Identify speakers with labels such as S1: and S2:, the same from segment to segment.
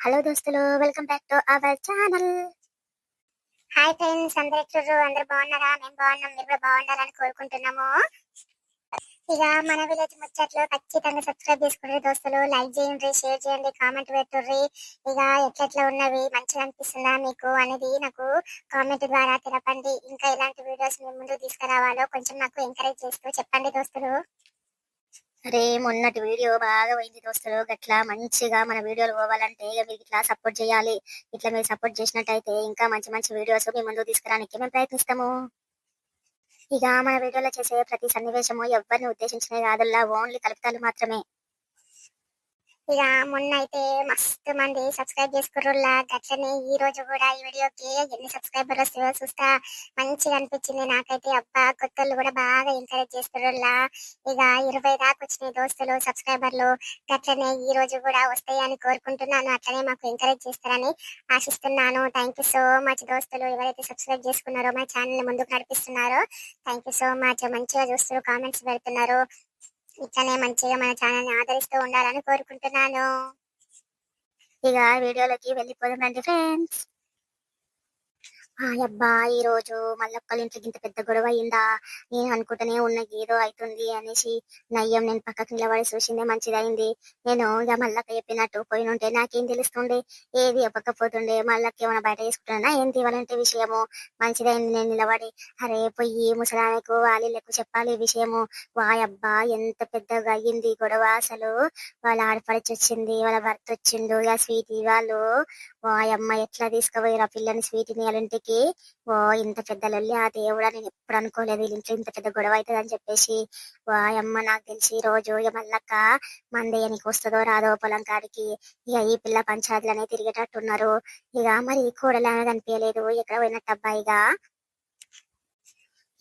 S1: Hello దోస్తులు, welcome back to our channel. Hi friends, అందరు ఎట్లుర్రు? అందరు బాగున్నారా? మేము బాగున్నాం, మీరు కూడా బాగుండాలని కోరుకుంటున్నాము. ఇక మన విలేజ్ ముచ్చట్లు ఖచ్చితంగా సబ్స్క్రైబ్ చేసుకుని దోస్తులు, లైక్ చేయండి, షేర్ చేయండి, కామెంట్ పెట్టుర్రి. ఇక ఎట్లెట్లా ఉన్నవి, మంచిగా అనిపిస్తుందా మీకు అనేది నాకు కామెంట్ ద్వారా తెలపండి. ఇంకా ఇలాంటి వీడియోస్ మీ ముందు తీసుకురావాలో కొంచెం నాకు ఎంకరేజ్ చేస్తూ చెప్పండి దోస్తులు. అరే మొన్నటి వీడియో బాగా పోయింది దోస్తులు. గట్లా మంచిగా మన వీడియోలు పోవాలంటే ఇక మీరు ఇట్లా సపోర్ట్ చేయాలి. ఇట్లా మీరు సపోర్ట్ చేసినట్టయితే ఇంకా మంచి మంచి వీడియోస్ మీ ముందు తీసుకురానికి మేము ప్రయత్నిస్తాము. ఇక మన వీడియోలో చేసే ప్రతి సన్నివేశము ఎవరిని ఉద్దేశించినవి కాదల్లా, ఓన్లీ కలుపుతాలు మాత్రమే. ఇక మొన్న అయితే మస్తు మంది సబ్స్క్రైబ్ చేసుకుర్రులా, గట్లనే ఈ రోజు కూడా ఈ వీడియోకి ఎన్ని సబ్స్క్రైబర్లు వస్తాయో చూస్తా మంచిగా అనిపించింది నాకైతే. అబ్బా, కొత్తలు కూడా బాగా ఎంకరేజ్ చేస్తుర్రులా. ఇక 20 దాకా వచ్చినాయి దోస్తులు సబ్స్క్రైబర్లు. గట్లనే ఈ రోజు కూడా వస్తాయని కోరుకుంటున్నాను. అట్లనే మాకు ఎంకరేజ్ చేస్తారని ఆశిస్తున్నాను. థ్యాంక్ యూ సో మచ్ దోస్తులు. ఎవరైతే సబ్స్క్రైబ్ చేసుకున్నారో మా ఛానల్ ముందుకు నడిపిస్తున్నారో థ్యాంక్ యూ సో మచ్. మంచిగా చూస్తూ కామెంట్స్ పెడుతున్నారు. ఇట్లనే మంచిగా మన ఛానల్ ని ఆదరిస్తూ ఉండాలని కోరుకుంటున్నాను. ఇక వీడియోలోకి వెళ్ళిపోదాం రండి ఫ్రెండ్స్. అబ్బా, ఈ రోజు మల్లక్కల ఇంట్లో ఇంత పెద్ద గొడవ అయిందా? నేను అనుకుంటూనే ఉన్న ఏదో అవుతుంది అనేసి. నయ్యం నేను పక్కకు నిలబడి చూసిందే మంచిదైంది. నేను ఇక మల్లక్క చెప్పినట్టు పోయినుంటే నాకేం తెలుస్తుండే, ఏది చెప్పకపోతుండే. మల్లక్క ఏమైనా బయట చేసుకుంటున్నా ఏంటి వాళ్ళంటే విషయము. మంచిదైంది నేను నిలబడి అరే పొయ్యి ముసలామెకు వాళ్ళకు చెప్పాలి ఈ విషయము. వాయబ్బా, ఎంత పెద్దగా అయ్యింది గొడవ అసలు. వాళ్ళ ఆడపడిచి వచ్చింది, వాళ్ళ భర్త వచ్చిండు, ఇక స్వీటీ వాళ్ళు. వాయమ్మ, ఎట్లా తీసుకుపోయారు ఆ పిల్లని స్వీటీని వాళ్ళ ఇంటికి. ఓ ఇంత పెద్ద లొల్లి ఆ దేవుడా, నేను ఎప్పుడు అనుకోలేదు వీళ్ళ ఇంట్లో ఇంత పెద్ద గొడవ అవుతుంది అని చెప్పేసి. వాయమ్మ, నాకు తెలిసి ఈ రోజు ఇక మల్లక్క మందేయనికి వస్తుందో రాదో పొలం కాడికి. ఇక ఈ పిల్ల పంచాయతీలనే తిరిగేటట్టున్నారు. ఇక మరి కూడలు అనేది అనిపించలేదు, ఎక్కడ పోయినట్టు అబ్బాయిగా.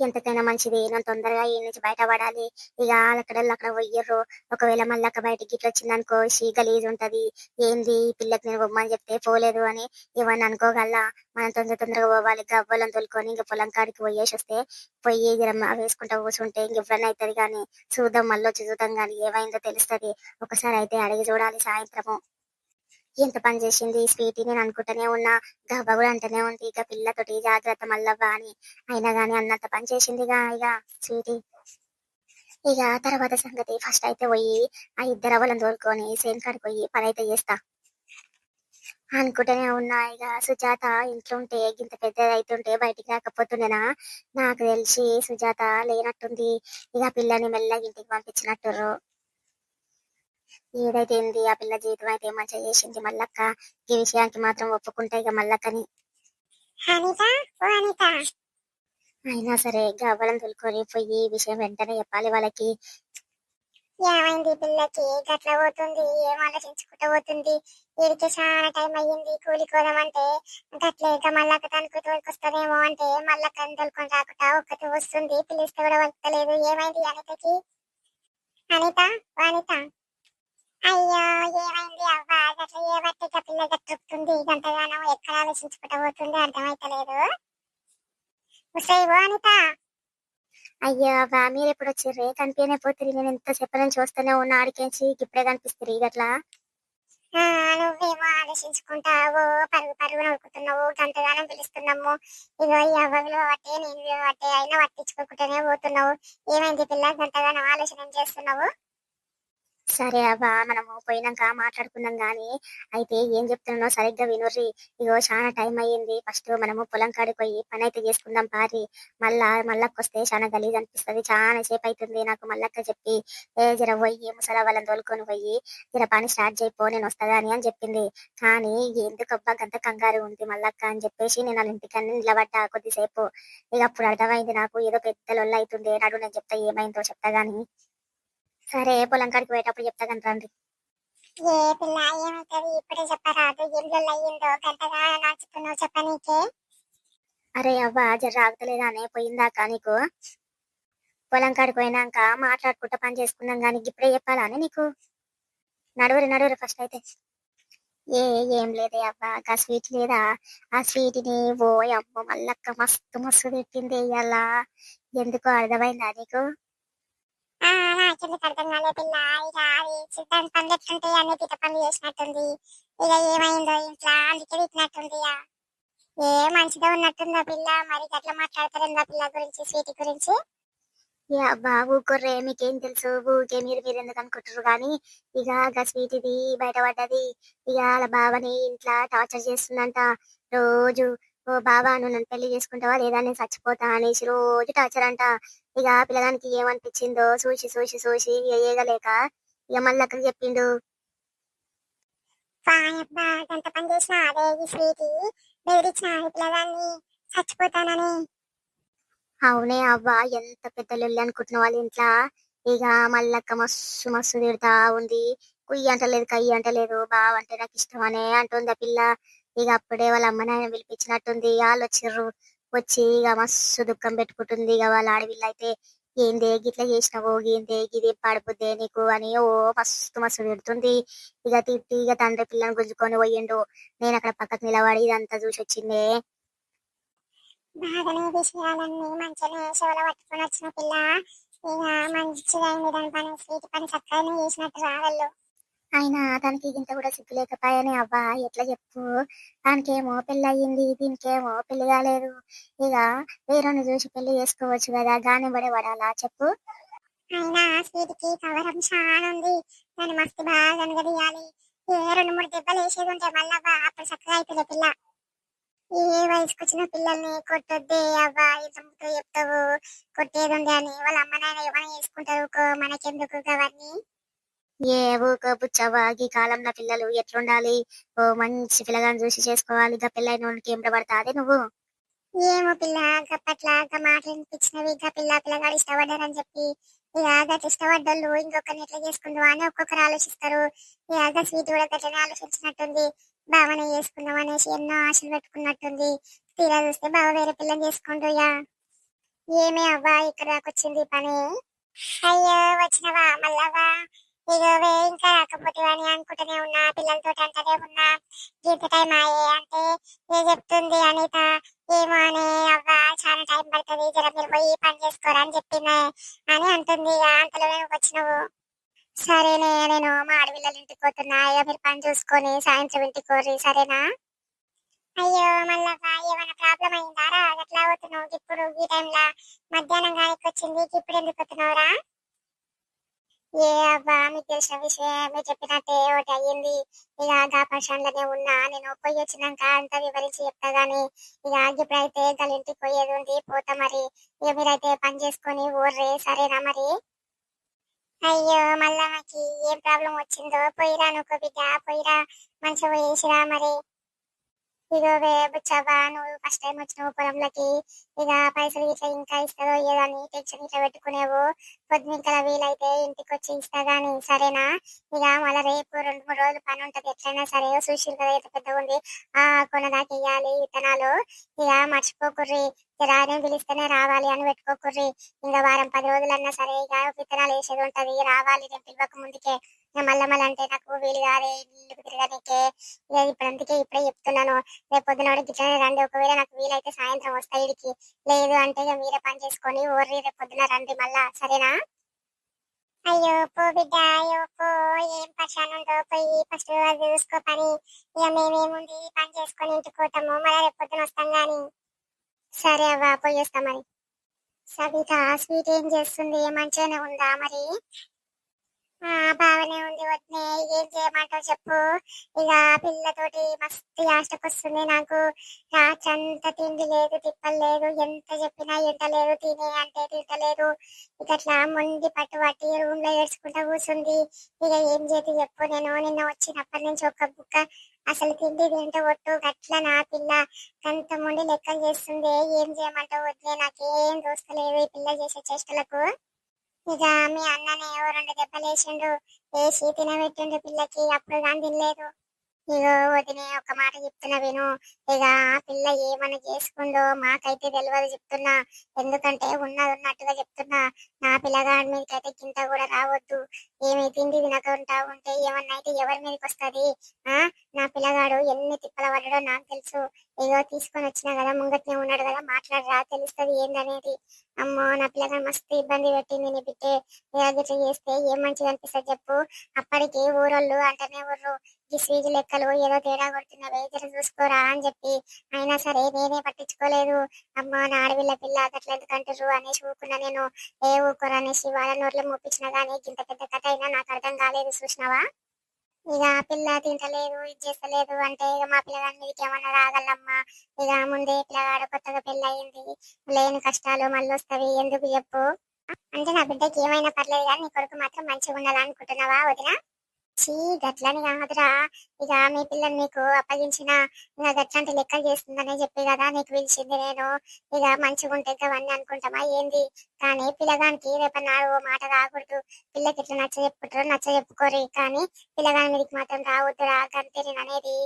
S1: ఎంతకైనా మంచిది నేను తొందరగా ఈ నుంచి బయటపడాలి. ఇక అక్కడ పోయ్యర్రు. ఒకవేళ మళ్ళీ బయటికి ఇట్లా వచ్చిందనుకో గలీజ్ ఉంటది. ఏంది ఈ పిల్లకి నేను బొమ్మని చెప్తే పోలేదు అని ఇవన్నీ అనుకోగల. మనం తొందరగా పోవాలి. గవ్వలను తోలుకొని ఇంక పొలం కాడికి పోయేసి వస్తే పొయ్యి వేసుకుంటా కూర్చుంటే ఇంక ఇవ్వని అవుతుంది. కానీ చూద్దాం, మళ్ళీ వచ్చి చూద్దాం, కానీ ఏమైందో తెలుస్తుంది. ఒకసారి అయితే అడిగి చూడాలి సాయంత్రము. ఎంత పని చేసింది స్వీటీ, నేను అనుకుంటూనే ఉన్నా. గవ్వ కూడా అంటూనే ఉంది ఇక పిల్లతోటి జాగ్రత్త మల్లవ్వ అని. అయినా గాని అన్నంత పని చేసిందిగా ఇక స్వీటీ. ఇక తర్వాత సంగతి ఫస్ట్ అయితే పోయి ఆ ఇద్దరు అవ్వలను తోలుకొని సేమ్ కాడికి పోయి పని అయితే చేస్తా అనుకుంటూనే ఉన్నా. ఇక సుజాత ఇంట్లో ఉంటే ఇంత పెద్దది అవుతుంటే బయటికి రాకపోతుండేనా. నాకు తెలిసి సుజాత లేనట్టుంది. ఇక పిల్లని మెల్లగా ఇంటికి పంపించినట్టుర్రు. ఏదైతే ఏంది, ఆ పిల్ల జీవితం అయితే మంచిగా చేసింది మల్లక్క. ఈ విషయానికి మాత్రం ఒప్పుకుంటా ఇక మల్లక్కని. అయినా సరే గవ్వలను తోలుకొని పోయి ఈ విషయం వెంటనే చెప్పాలి వాళ్ళకి. ఏమైంది పిల్లకి గట్ల పోతుంది, ఏం ఆలోచించుకుంటూ పోతుంది? వీడికి చాలా టైం అయ్యింది కూలి కోదామంటే. గట్లే ఇక మల్లక్క తనకు తోలుకొస్తుందేమో అంటే మల్లక్కని తోలుకొని రాకుండా ఒక్కటి వస్తుంది. పిలిస్తే కూడా వస్తలేదు. ఏమైంది అనితకి? అనిత, అనిత, అయ్యో ఏమైంది అవ్వ? గట్ల ఏ బట్టి పిల్ల గట్టుంది గంటగానో ఎక్కడ ఆలోచించుకుంటూ పోతుంది అర్థమైతలేదు. ఉసేవో అనిత. అయ్యా అవ్వ, మీరు ఎప్పుడు వచ్చిర్రే? కనిపించనే పోతుంది. నేను ఎంతసేపు నుంచి వస్తూనే ఉన్నా ఆడికేంచి ఇప్పుడే కనిపిస్తుంది గట్లా. నువ్వేమో ఆలోచించుకుంటావు, పరుగు పరుగు నడుకుతున్నావు, గంటగానం పిలుస్తున్నాము. ఇగో ఈ అవ్వలు బట్టే నేను బట్టే అయినా పట్టించుకోకుండానే పోతున్నావు. ఏమైంది పిల్ల, గంటగానం ఆలోచన చేస్తున్నావు? సరే అవ్వ, మనము పోయినాక మాట్లాడుకుందాం గాని. అయితే ఏం చెప్తున్నానో సరిగ్గా వినుర్రి. ఇగో చాలా టైం అయ్యింది. ఫస్ట్ మనము పొలం కాడికి పోయి పని అయితే చేసుకుందాం పారి. మళ్ళకొస్తే చాలా గలీజ్ అనిపిస్తుంది. చాలా సేపు అవుతుంది నాకు మల్లక్క చెప్పి. జర పోయి ముసలా వాళ్ళని తోలుకొని పోయి జర పని స్టార్ట్ చేయిపో, నేను వస్తాగాని అని చెప్పింది. కానీ ఎందుకు అబ్బా గంత కంగారు ఉంది మల్లక్క అని చెప్పేసి నేను వాళ్ళ ఇంటికన్నా నిలబడ్డా కొద్దిసేపు. ఇక అప్పుడు అర్థమైంది నాకు ఏదో పెద్ద లొల్లి అవుతుంది. నాడు నేను చెప్తా ఏమైందో చెప్తా గాని. సరే పొలం కాడికి పోయేటప్పుడు చెప్తా కానీ రండి. ఏ పిల్ల, ఏమైతుంది ఇప్పుడే చెప్పరాదు? ఇల్లు అయ్యిందో గంటగా నాచుతున్నావు చెప్పనీకే. అరే అవ్వ, జర ఆగుతలేదానే పోయిందాకా నీకు? పొలం కాడికి పోయినాక మాట్లాడుకుంటా పని చేసుకున్నాం కానీ ఇప్పుడే చెప్పాలానే నీకు? నడువురు ఫస్ట్ అయితే. ఏ ఏం లేదే అవ్వ, ఆ స్వీట్ లేదా? ఆ స్వీట్ని ఓ అమ్మ మల్లక్క మస్తు మస్తు తిట్టింది ఇయ్యాల. ఎందుకో అర్థమైందా నీకు? ఆ నాకెందుకు అర్థం కాలే పిల్ల. ఇక అది దాని పనులు ఎట్లుంటాయి అన్ని పిత పనులు చేసినట్టుంది. ఇక ఏమైందో ఇంట్లో అందుకే తిట్టినట్టుంది. ఇక మంచిగా ఉన్నట్టుందా పిల్ల. మరి గట్లా మాట్లాడతారు పిల్ల గురించి స్వీటీ గురించి. ఇక బాబు కొర్రే మీకేం తెలుసు ఊకే మీరు ఎందుకు అనుకుంటారు కానీ ఇక స్వీట్ ఇది బయటపడ్డది. ఇక వాళ్ళ బావని ఇంట్లో టార్చర్ చేస్తుందంట రోజు. ఓ బాబా నువ్వు నన్ను పెళ్లి చేసుకుంటావా లేదా నేను చచ్చిపోతా అనేసి రోజు టార్చర్ అంట. ఇక పిల్లగానికి ఏమనిపించిందో చూసి చూసి చూసి ఇక ఏగలేక ఇక మళ్ళీ అక్కడికి చెప్పిండు. గంట పని చేసిన అదే ఈ స్వీటీ బెదిరించిన పిల్లగాన్ని చచ్చిపోతానని. అవునే అవ్వ ఎంత పెద్ద లొల్లి అనుకుంటున్న వాళ్ళ ఇంట్లో. ఇక మల్లక్క మస్తు మస్తు తిడతా ఉంది. కుయ్యి అంటలేదు కయ్యి అంటలేదు బావంటే నాకు ఇష్టం అనే అంటుంది ఆ పిల్ల. ఇక అప్పుడే వాళ్ళ అమ్మ నాయన పిలిపించినట్టుంది. వాళ్ళు వచ్చిర్రు. వచ్చి ఇక మస్తు దుఃఖం పెట్టుకుంటుంది. ఇక వాళ్ళ ఆడవిల్ల అయితే ఏందే గిట్లా చేసినావు ఏందే గిది పడిపోద్దే నీకు అని ఓ మస్తు మస్తు తిడుతుంది. ఇక తిట్టి ఇక తండ్రి పిల్లని గుంజుకొని పోయిండు. నేను అక్కడ పక్కకు నిలబడి ఇదంతా చూసి వచ్చిందే. బాగానే విషయాలన్నీ మంచిగానే చెవుల పట్టుకొని వచ్చిన పిల్ల. ఇక మంచిగా అయింది దాని పని స్వీట్ పని చక్కగానే చేసినట్టు రాగలరు. అయినా తనకి ఇంత కూడా సిగ్గు లేకపోయానే అవ్వా ఎట్లా చెప్పు. దానికేమో పెళ్లి అయ్యింది దీనికేమో పెళ్లి కాలేదు. ఇక వేరేని చూసి పెళ్లి చేసుకోవచ్చు కదా గాని పడాలా చెప్పు. అయినా స్వీట్కి కవరం చాలా ఉంది. దాన్ని మస్తు బాగా అనగదీయాలి. ఏ 2-3 దెబ్బలు వేసేది ఉంటే మళ్ళా అప్పుడు చక్కగా అవుతుంది పిల్ల. ఏ వయసుకొచ్చిన పిల్లల్ని కొట్టొద్దే అవ్వా ఎంతతో చెప్తావు. కొట్టేది ఉంది అని వాళ్ళ అమ్మ నాయన ఏమైనా చేసుకుంటారు మనకెందుకు అవన్నీ. ఏ ఊకో బుచ్చవ్వ ఈ కాలంలో పిల్లలు ఎట్లుండాలి. ఓ మంచి పిల్లగాని చూసి చేసుకోవాలి. ఇక పెళ్ళైన వాడికి ఏం పడతాదే నువ్వు. ఏమో పిల్ల గప్పట్లా మాటలు వినిపించినవి ఇక పిల్లగాడు ఇష్టపడ్డారని చెప్పి ఇక గట్ల ఇష్టపడ్డోళ్ళు ఇంకొకరిని ఎట్లా చేసుకుందాం అని ఒక్కొక్కరు ఆలోచిస్తారు. ఇక స్వీట్ కూడా గట్లనే ఆలోచించినట్టుంది. బావనే చేసుకుందాం అనేసి ఎన్నో ఆశలు పెట్టుకున్నట్టుంది. తీరా చూస్తే బావ వేరే పిల్లని చేసుకుంటూ ఇక ఏమే అవ్వా ఇక్కడ దాకా వచ్చింది పని. అయ్యో వచ్చినవా మళ్ళవా. ఇగోవే ఇంకా రాకపోతే అని అనుకుంటూనే ఉన్నా పిల్లలతో అంటనే ఉన్నా. గీత టైం అయ్యే అంటే ఏ చెప్తుంది అనిత ఏమో అని అవ్వ చాలా టైం పడుతుంది జర మీరు పోయి పని చేసుకోరా అని చెప్పింది అని అంటుంది. ఇక అంతలో నువ్వు వచ్చినావు. సరేనే నేను మా ఆడపిల్లల ఇంటికి పోతున్నా. ఇక మీరు పని చూసుకొని సాయంత్రం ఇంటికి కోరి సరేనా. అయ్యో మళ్ళా ఏమైనా ప్రాబ్లం అయిందారా అట్లా అవుతున్నావు ఇప్పుడు ఈ టైంలో మధ్యాహ్నం గానికి వచ్చింది ఇప్పుడు ఎందుకు వస్తున్నావురా. ఏ అవ్వా మీకు తెలిసిన విషయం మీరు చెప్పినట్టే ఒకటి అయ్యింది. ఇక గా పక్షంలోనే ఉన్నా నేను పోయి వచ్చినాక అంతా వివరించి చెప్తా గానీ ఇక ఇప్పుడైతే వాళ్ళ ఇంటికి పోయేది ఉంది పోతా మరి. ఇక మీరైతే పని చేసుకొని ఊర్రే సరేనా మరి. అయ్యో మళ్ళా నాకు ఏం ప్రాబ్లం వచ్చిందో పోయిరా నువ్వు బిడ్డ పోయిరా మంచిగా పోయేసిరా మరి. ఇగో బుచ్చవ్వ నువ్వు ఫస్ట్ టైం వచ్చినావు పొలంలోకి. ఇక పైసలు ఇట్లా ఇంకా ఇస్తుందో ఏదో అని టెన్షన్ ఇట్లా పెట్టుకునేవు. పొద్దున వీలైతే ఇంటికి వచ్చి ఇస్తా గానీ సరేనా. ఇక మళ్ళీ రేపు 2-3 రోజులు పని ఉంటది ఎట్లయినా సరే చూసి కదా ఎంత పెద్దగా ఉంది. ఆ కొనదాకా ఇయ్యాలి విత్తనాలు. ఇక మర్చిపోకుర్రి రాని పిలిస్తేనే రావాలి అని పెట్టుకోకుర్రి. ఇంకా వారం 10 రోజులన్నా సరే ఇక విత్తనాలు వేసేది ఉంటది రావాలి నేను పిలవక ముందుకే. మళ్ళీ అంటే నాకు వీలు కాదే ఇల్లు తిరగనికే. ఇక ఇప్పుడు అందుకే ఇప్పుడే చెప్తున్నాను. రేపు పొద్దున గిట్లనే రండి. ఒకవేళ నాకు వీలైతే సాయంత్రం వస్తా ఇడికి. లేదు అంటే ఇక మీరే పని చేసుకొని ఓర్రి రేపు పొద్దున రండి మళ్ళా సరేనా. అయ్యో పో బిడ్డ అయ్యో పో ఏం పర్షాన్ ఉండో పోయి ఫస్ట్ అది చూసుకో పని. ఇక మేమేముంది పని చేసుకొని ఇంటికి పోతాము మళ్ళీ రేపు పొద్దున వస్తాం గాని. సరే అవ్వ పోయి వస్తాం మరి. సవిత స్వీట్ ఏం చేస్తుంది మంచిగానే ఉందా మరి. బాగానే ఉంది వదినే ఏం చేయమంటావు చెప్పు. ఇక పిల్లతోటి మస్తు యాష్టకొస్తుంది నాకు. రాత్రంతా తిండి లేదు తిప్పలు లేదు ఎంత చెప్పినా ఎంటలేదు తినే అంటే తింటలేదు. ఇక అట్లా మొండి పట్టి రూమ్ లో ఏడ్చుకుంటా కూర్చుంది. ఇక ఏం చేతి చెప్పు నేను నిన్న వచ్చినప్పటి నుంచి ఒక్క బుక్క అసలు తిండి తింటే ఒట్టు గట్ల నా పిల్ల అంత మొండి లెక్కలు చేస్తుంది. ఏం చేయమంటావు వదిలే నాకేం దోస్తలేదు ఈ పిల్ల చేసే చేష్టలకు. ఇక మీ అన్ననే 2 దెబ్బలు వేసిండు. వేసి తినబెట్టిండు పిల్లకి అప్పుడు కానీ తినలేదు. ఇగో వదినే ఒక మాట చెప్తున్నా విను. ఇక పిల్ల ఏమన్నా చేసుకుందో మాకైతే తెలియదు చెప్తున్నా. ఎందుకంటే ఉన్నది ఉన్నట్టుగా చెప్తున్నా. నా పిల్లగాడి మీదకైతే గింత కూడా రావద్దు. ఏమి తిండి తినకుండా ఉంటే ఏమన్నా అయితే ఎవరి మీదకి వస్తుంది. నా పిల్లగాడు ఎన్ని తిప్పల పడ్డాడో నాకు తెలుసు. ఇగో తీసుకొని వచ్చినా కదా, ముంగట్నే ఉన్నాడు కదా, మాట్లాడరా, తెలుస్తుంది ఏందనేది. అమ్మో నా పిల్లగా మస్తు ఇబ్బంది పెట్టింది నీ బిడ్డే. ఇట్లా చేస్తే ఏం మంచిగా అనిపిస్తుంది చెప్పు. అప్పటికి ఊరోళ్ళు అంటనే ఊర్రు, ఈ స్వీజు లెక్కలు ఏదో తేడా కొడుతున్నవే, జర చూసుకోరా అని చెప్పి. అయినా సరే నేనే పట్టించుకోలేదు. అమ్మో నా ఆడపిల్ల పిల్ల అట్లా ఎందుకంటారు అనేసి ఊకున్నా నేను. ఏ ఊకోరు అనేసి వాళ్ళ నోట్లో మూపించిన కానీ ఇంత పెద్ద కథ అయినా నాకు అర్థం కాలేదు, చూసినావా. ఇక పిల్ల తింటలేదు, ఇది చేస్తలేదు అంటే ఇక మా పిల్లగాడి మీదకి ఏమన్నా రాగలమ్మా. ఇక ముందే పిల్లగాడు కొత్తగా పెళ్ళి అయింది, లేని కష్టాలు మళ్ళీ వస్తాయి ఎందుకు చెప్పు. అంటే నా బిడ్డకి ఏమైనా పర్లేదు కానీ నీ కొడుకు మాత్రం మంచిగా ఉండాలనుకుంటున్నావా వదినా. చీ, గట్లని కాదురా. ఇక మీ పిల్లని నీకు అప్పగించిన ఇంకా గట్లాంటి లెక్కలు చేస్తుందనే చెప్పి కదా నీకు పిలిచింది నేను. ఇక మంచిగా ఉంటే అవన్నీ అనుకుంటామా ఏంది. కానీ పిల్లగానికి రేపన్నాడు ఓ మాట రాకూడదు. పిల్లకి ఇట్లా నచ్చ చెప్పుకుంటారు, నచ్చ చెప్పుకోరు, కానీ పిల్లగాని మీదకి మాత్రం రావద్దురా, అంతే నేను అనేది.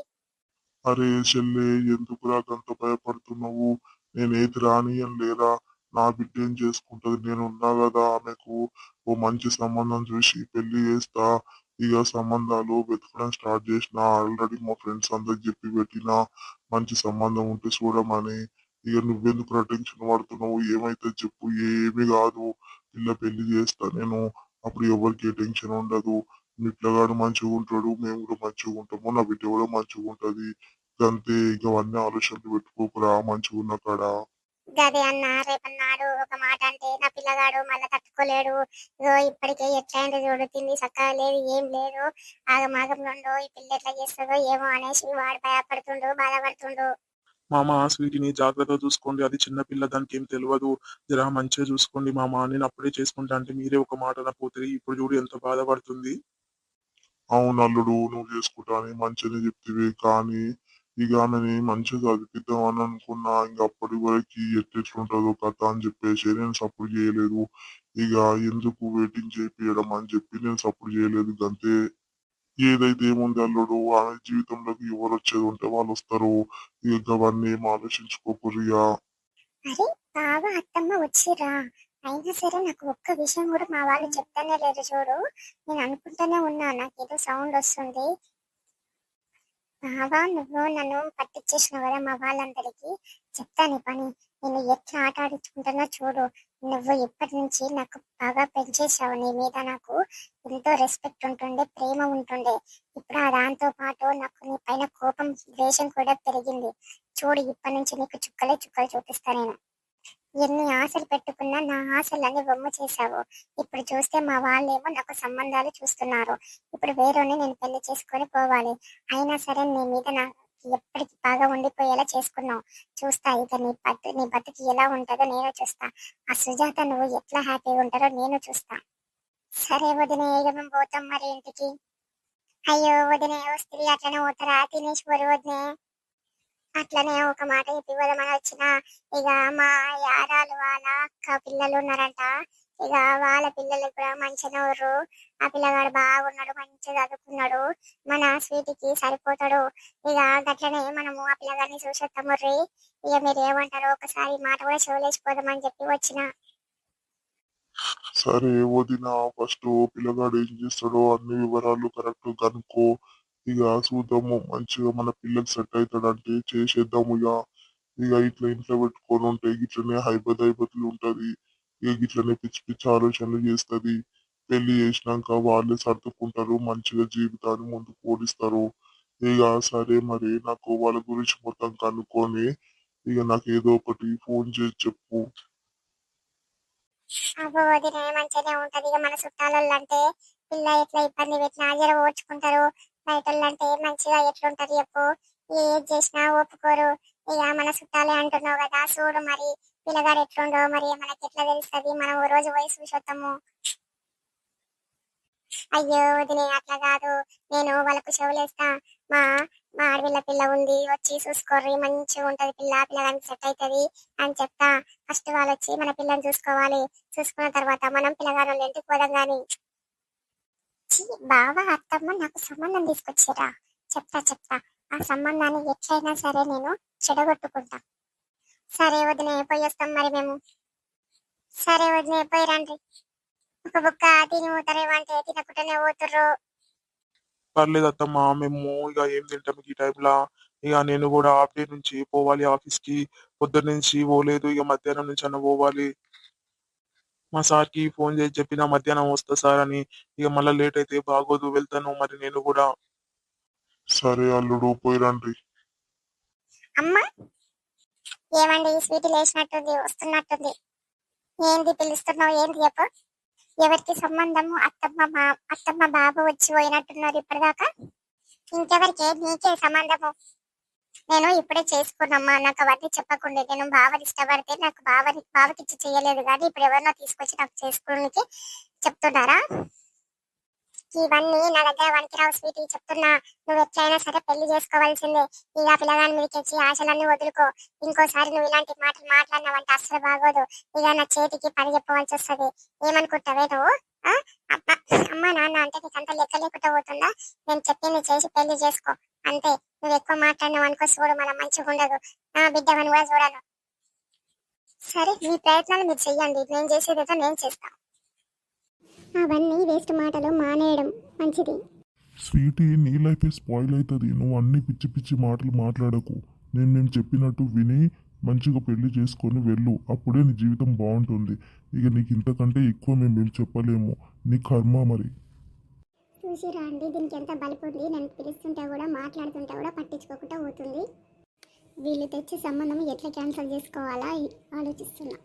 S2: అరే చెల్లే, ఎందుకురా గంత భయపడుతున్నావు? నేనేది రానియను లేరా. నా బిడ్డ ఏం చేసుకుంటది, నేను ఉన్నా కదా ఆమెకు. ఓ మంచి సంబంధం చూసి పెళ్లి చేస్తా. ఇక సంబంధాలు వెతకడం స్టార్ట్ చేసిన, ఆల్రెడీ మా ఫ్రెండ్స్ అందరికి చెప్పి పెట్టిన మంచి సంబంధం ఉంటే చూడమని. ఇక నువ్వెందుకు టెన్షన్ పడుతున్నావు? ఏమైతే చెప్పు, ఏమి కాదు. పెళ్లి చేస్తా నేను, అప్పుడు ఎవరికి ఏ టెన్షన్ ఉండదు. మీ పిల్లగాడు మంచిగా ఉంటాడు, మేము కూడా మంచిగా ఉంటాము, నా బిడ్డ కూడా మంచిగా ఉంటది. గంతే, ఇక అవన్నీ ఆలోచనలు పెట్టుకోకురా, మంచిగా ఉన్న కాడ.
S1: గదే అన్న, రేపన్నాడు ఒక మాట అంటే నా పిల్లగాడు మళ్ళీ తట్టుకోలేడు. ఇగో ఇప్పటికే ఎట్లయింది చూడు, తిండి చక్కగా లేదు, ఏం లేదు, ఆగమాగంలో ఈ పిల్ల ఎట్లా చేస్తుందో ఏమో అనేసి వాడు భయపడుతుండు, బాధపడుతుండు.
S3: మామ స్వీటీని జాగ్రత్తగా చూసుకోండి, అది చిన్న పిల్ల, దానికి ఏం తెలియదు. జరా మంచిగా చూసుకోండి మామ, నేను అప్పుడే చేసుకుంటా అంటే మీరే ఒక మాట అనకపోతే ఇప్పుడు చూడు ఎంత బాధపడుతుంది.
S2: అవును అల్లుడు, నువ్వు చేసుకుంటా అని మంచిగానే చెప్తివి, కానీ ఇక ఆమెని మంచిగా చదివిద్దాం అని అనుకున్నా. ఇంక అప్పటి వరకు ఎట్లెట్లుంటుందో కథ అని చెప్పేసి నేను సపోర్ట్ చేయలేదు. ఇక ఎందుకు వెయిటింగ్ చేపియడం అని చెప్పి నేను సపోర్ట్ చేయలేదు, గంతే. ఏదైతే ఏముంది అల్లుడు, ఆమె జీవితంలోకి ఎవరు వచ్చేది ఉంటే వాళ్ళు వస్తారు. ఇక అవన్నీ ఏం ఆలోచించుకోకురియా.
S1: అరే బావ అత్తమ్మ వచ్చిరా. అయినా సరే నాకు ఒక్క విషయం కూడా మా వాళ్ళు చెప్తానే లేరు చూడు. నేను అనుకుంటూనే ఉన్నా, నాకు ఏదో సౌండ్ వస్తుంది. బావా నువ్వు నన్ను పట్టించేసినావు కదా మా వాళ్ళందరికీ. చెప్తాను ఈ పని, నేను ఎట్లా ఆట ఆడించుకుంటున్నా చూడు. నువ్వు ఇప్పటి నుంచి నాకు బాగా పెంచేసావు, నీ మీద నాకు ఎంతో రెస్పెక్ట్ ఉంటుండే, ప్రేమ ఉంటుండే. ఇప్పుడు ఆ దాంతో పాటు నాకు నీ పైన కోపం, ద్వేషం కూడా పెరిగింది. చూడు ఇప్పటి నుంచి నీకు చుక్కలే చుక్కలు చూపిస్తా నేను. ఎన్ని ఆశలు పెట్టుకున్నా నా ఆశలన్నీ బొమ్మ చేశావు. ఇప్పుడు చూస్తే మా వాళ్ళేమో నాకు సంబంధాలు చూస్తున్నారు. ఇప్పుడు వేరేని నేను పెళ్లి చేసుకొని పోవాలి. అయినా సరే నీ మీద నాకు ఎప్పటికి బాగా ఉండిపోయేలా చేసుకున్నావు. చూస్తా ఇక నీ బతుకి ఎలా ఉంటుందో నేను చూస్తా. ఆ సుజాత నువ్వు ఎట్లా హ్యాపీగా ఉంటారో నేను చూస్తా. సరే వదినే, ఇక మేము పోతాం మరి ఇంటికి. అయ్యో వదినే, వస్తుంది అట్లనే పోతారా, తినేసి పోరు వదినే. అట్లనే ఒక మాట చెప్పి పోదామని వచ్చిన. ఇక మా యారాలు వాళ్ళ అక్క పిల్లలు ఉన్నారంట. ఇక వాళ్ళ పిల్లలు కూడా మంచిగా ఉర్రు. ఆ పిల్లగాడు బాగున్నాడు, మంచిగా చదువుకున్నాడు, మన స్వీటికి సరిపోతాడు. ఇక గట్లనే మనము ఆ పిల్లగాడిని చూసేస్తాముర్రి. ఇక మీరు ఏమంటారో ఒకసారి మాట కూడా చెవులేసిపోదామని చెప్పి వచ్చిన.
S2: సరే వదిన, ఫస్ట్ పిల్లగాడు ఏం చేస్తాడో అన్ని వివరాలు కరెక్ట్ కనుక్కో. ఇక చూద్దాము, మంచిగా మన పిల్లకి సెట్ అవుతాడంటే చేసేద్దాము. ఇక ఇక ఇట్లా ఇంట్లో పెట్టుకొని ఉంటే ఇట్లనే హైబతులు ఉంటది. ఇక ఇట్లనే పిచ్చి పిచ్చి ఆలోచనలు చేస్తది. పెళ్లి చేసినాక వాళ్ళే సర్దుకుంటారు, మంచిగా జీవితాన్ని ముందుకు పోనిస్తారు. ఇక సరే మరి, నాకు వాళ్ళ గురించి మొత్తం కనుక్కొని ఇక నాకు ఏదో ఒకటి ఫోన్ చేసి చెప్పు.
S1: అబ్బో వదిన మంచిగానే ఉంటది. ఇక మన చుట్టాలంటే పిల్ల ఎట్లా ఇబ్బంది పెట్టినా జర ఓర్చుకుంటారు. బయట అంటే మంచిగా ఎట్లుంటది చెప్పు, ఏది చేసినా ఒప్పుకోరు. ఇక మన చుట్టాలే అంటున్నావు కదా, చూడు మరి పిల్లగాడు ఎట్లుండో మరి మనకి ఎట్లా తెలుస్తుంది, మనం ఓ రోజు పోయి చూసొద్దాము. అయ్యో వదినే అట్లా కాదు, నేను వాళ్ళకు చెవులేస్తా. మా మా ఆడపిల్ల పిల్ల ఉంది, వచ్చి చూసుకోర్రి, మంచిగా ఉంటది పిల్ల, పిల్లగానికి సెట్ అవుతుంది అని చెప్తా. ఫస్ట్ వాళ్ళు వచ్చి మన పిల్లని చూసుకోవాలి. చూసుకున్న తర్వాత మనం పిల్లగాడు వాళ్ళ ఇంటికి పోదాం గాని. ఛీ, బావ అత్తమ్మ నాకు సంబంధం తీసుకొచ్చిరా. చెప్తా చెప్తా, ఆ సంబంధాన్ని ఎట్లయినా సరే నేను చెడగొట్టుకుంటా. సరే వదినే, పోయి వస్తాం మరి మేము. సరే వదినే, పోయి రండి. ఒక బుక్క తిని పోతారేమంటే తినకుండానే పోతుర్రు.
S3: పర్లేదు అత్తమ్మా, మేము ఇక ఏం తింటాం ఈ టైంలో, ఇక నేను కూడా హాఫ్ డే నుంచి పోవాలి ఆఫీస్కి. పొద్దున్న నుంచి పోలేదు, ఇక మధ్యాహ్నం నుంచి అన్న పోవాలి. మా సార్కి ఫోన్ చేసి చెప్పిన మధ్యాహ్నం వస్తా సార్ అని. ఇక మళ్ళీ లేట్ అయితే బాగోదు, వెళ్తాను మరి నేను కూడా.
S2: సరే అల్లుడు పోయి రండి.
S1: అమ్మ ఏమండి స్వీట్ లేచినట్టుంది వస్తున్నట్టుంది. ఏంది పిలుస్తున్నావు, ఏంది చెప్పు. ఎవరికి సంబంధము? అత్తమ్మ బాబు వచ్చి పోయినట్టున్నారు ఇప్పటిదాకా. ఇంకెవరికి? నీకే సంబంధము. నేను ఇప్పుడే చేసుకున్నమ్మా, నాకు అవన్నీ చెప్పకుండా. నేను బావని ఇష్టపడితే నాకు బావకిచ్చి చేయలేదు కానీ ఇప్పుడు ఎవరినో తీసుకొచ్చి నాకు చేసుకోవడానికి చెప్తున్నారా? ఇవన్నీ నా దగ్గర వనికిరావు స్వీటీ, చెప్తున్నా. నువ్వు ఎట్లయినా సరే పెళ్లి చేసుకోవాల్సిందే. ఇక పిల్లగాని మీదకి వచ్చి ఆశలన్నీ వదులుకో. ఇంకోసారి నువ్వు ఇలాంటి మాటలు మాట్లాడినావంటే అస్సలు బాగోదు. ఇక నా చేతికి పని చెప్పవలసి వస్తుంది. ఏమనుకుంటావే నువ్వు? ఆ? అమ్మ నాన్న అంటే నీకు అంత లెక్క లేకుండా పోతుందా? నేను చెప్పింది చేసి పెళ్లి చేసుకో అంతే. నువ్వు ఎక్కువ మాట్లాడినావు అనుకో చూడు, మనం మంచిగా ఉండదు. నా బిడ్డవని కూడా చూడను. సరే మీ ప్రయత్నాలు మీరు చెయ్యండి, నేను చేసేదేదో నేను చేస్తాను. అవన్నీ వేస్ట్ మాటలు మానేయడం మంచిది.
S2: స్వీటీ నీ లైఫే స్పాయిల్ అవుతుంది. నువ్వు అన్ని పిచ్చి పిచ్చి మాటలు మాట్లాడకు. నేను చెప్పినట్టు విని మంచిగా పెళ్లి చేసుకొని వెళ్ళు. అప్పుడే నీ జీవితం బాగుంటుంది. ఇక నీకు ఇంతకంటే ఎక్కువ మేము చెప్పలేము. నీ కర్మ మరి.
S1: చూసిరా అండి దీనికి ఎంత బలుపు ఉంది. నేను పిలుస్తుంటే కూడా మాట్లాడుతుంటే కూడా పట్టించుకోకుండా పోతుంది. వీళ్ళు తెచ్చే సంబంధం ఎట్లా క్యాన్సిల్ చేసుకోవాలా ఆలోచిస్తున్నా.